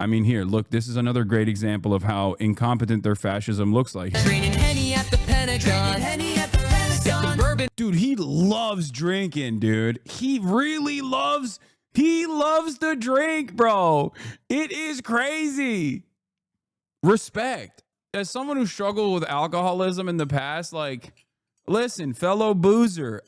I mean, here, look, this is another great example of how incompetent their fascism looks like. Draining Henny at the Pentagon. Dude, he loves drinking, dude. He loves to drink, bro. It is crazy. Respect. As someone who struggled with alcoholism in the past, like, listen, fellow boozer,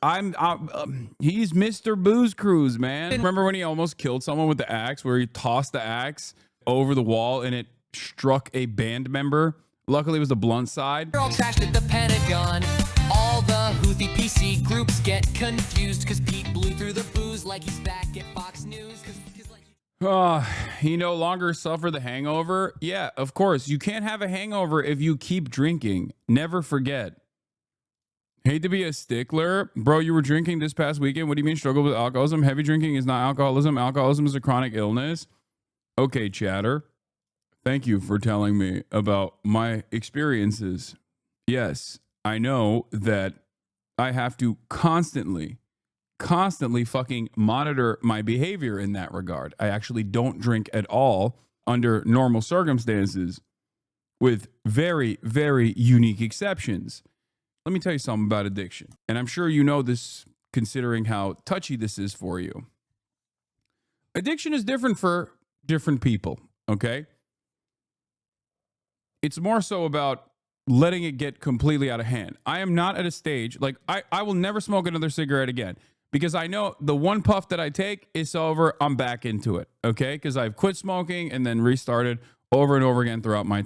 he's Mr. Booze Cruise, man. Remember when he almost killed someone with the axe, where he tossed the axe over the wall and it struck a band member? Luckily, it was the blunt side. They're all trashed at the Pentagon. All the Houthi PC groups get confused because Pete blew through the booze like he's back at Fox News. He no longer suffer the hangover. Yeah, of course. You can't have a hangover if you keep drinking. Never forget. Hate to be a stickler. Bro, you were drinking this past weekend. What do you mean struggle with alcoholism? Heavy drinking is not alcoholism. Alcoholism is a chronic illness. Okay, chatter. Thank you for telling me about my experiences. Yes, I know that I have to constantly fucking monitor my behavior in that regard. I actually don't drink at all under normal circumstances, with very, very unique exceptions. Let me tell you something about addiction. And I'm sure you know this, considering how touchy this is for you. Addiction is different for different people, okay? It's more so about letting it get completely out of hand. I am not at a stage, like, I will never smoke another cigarette again, because I know the one puff that I take is over, I'm back into it, okay? Because I've quit smoking and then restarted over and over again throughout my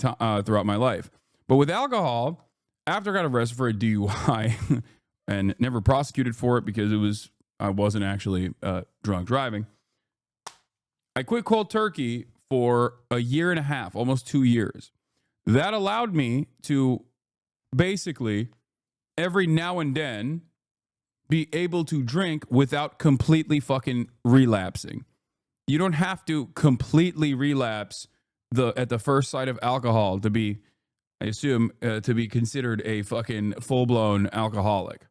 life. But with alcohol, after I got arrested for a DUI and never prosecuted for it because I wasn't actually drunk driving, I quit cold turkey for a year and a half, almost 2 years. That allowed me to basically every now and then be able to drink without completely fucking relapsing. You don't have to completely relapse at the first sight of alcohol to be, I assume, to be considered a fucking full-blown alcoholic.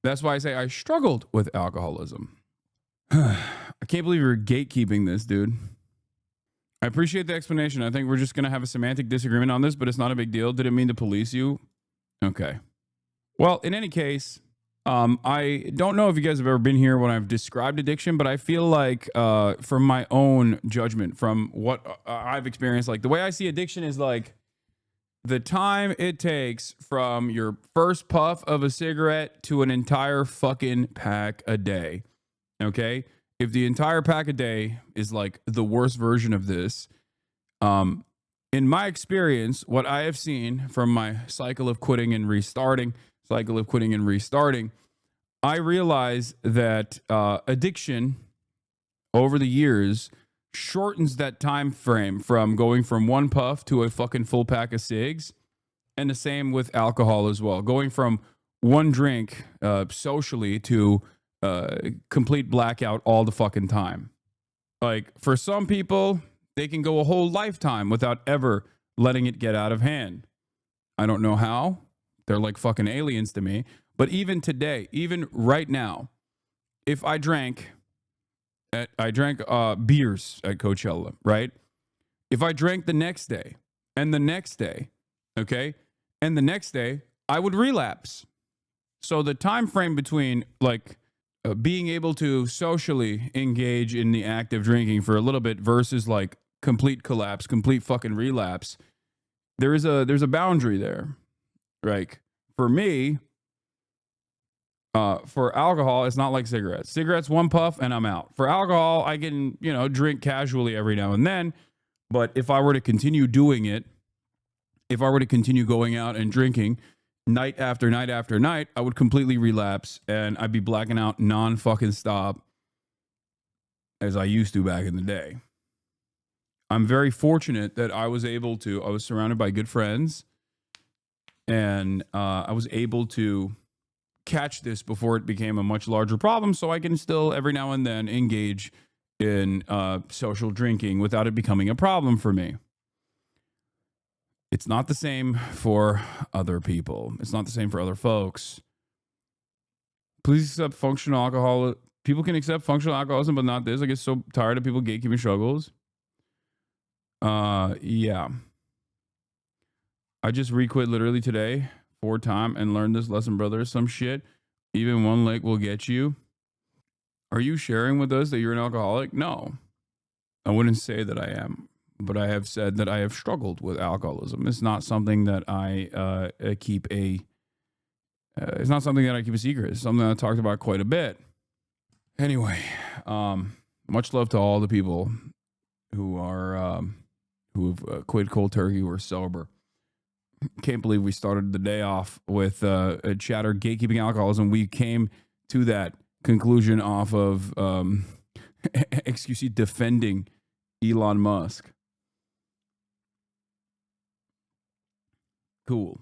That's why I say I struggled with alcoholism. I can't believe you're gatekeeping this, dude. I appreciate the explanation. I think we're just going to have a semantic disagreement on this, but it's not a big deal. Didn't mean to police you. Okay. Well, in any case, I don't know if you guys have ever been here when I've described addiction, but I feel like from my own judgment, from what I've experienced, like the way I see addiction is like the time it takes from your first puff of a cigarette to an entire fucking pack a day. Okay? If the entire pack a day is like the worst version of this, in my experience, what I have seen from my cycle of quitting and restarting, I realize that addiction over the years shortens that time frame from going from one puff to a fucking full pack of cigs. And the same with alcohol as well. Going from one drink socially to complete blackout all the fucking time. Like, for some people, they can go a whole lifetime without ever letting it get out of hand. I don't know how. They're like fucking aliens to me. But even today, even right now, if I drank beers at Coachella, right? If I drank the next day and the next day, okay, and the next day, I would relapse. So the time frame between like being able to socially engage in the act of drinking for a little bit versus like complete collapse, complete fucking relapse, there's a boundary there. Like, for me, for alcohol, it's not like cigarettes. Cigarettes, one puff and I'm out. For alcohol, I can, drink casually every now and then. But if I were to continue doing it, if I were to continue going out and drinking night after night after night, I would completely relapse and I'd be blacking out non-fucking stop as I used to back in the day. I'm very fortunate that I was surrounded by good friends, and I was able to catch this before it became a much larger problem, so I can still every now and then engage in social drinking without it becoming a problem for me. It's not the same for other people. It's not the same for other folks. Please accept functional alcohol. People can accept functional alcoholism, but not this. I get so tired of people gatekeeping struggles. Yeah. I just requit literally today 4 times and learned this lesson, brother. Some shit, even one lick will get you. Are you sharing with us that you're an alcoholic? No, I wouldn't say that I am, but I have said that I have struggled with alcoholism. It's not something that I keep a. It's not something that I keep a secret. It's something that I talked about quite a bit. Anyway, much love to all the people who are who've quit cold turkey, who are sober. Can't believe we started the day off with a chatter gatekeeping alcoholism. We came to that conclusion off of defending Elon Musk. Cool.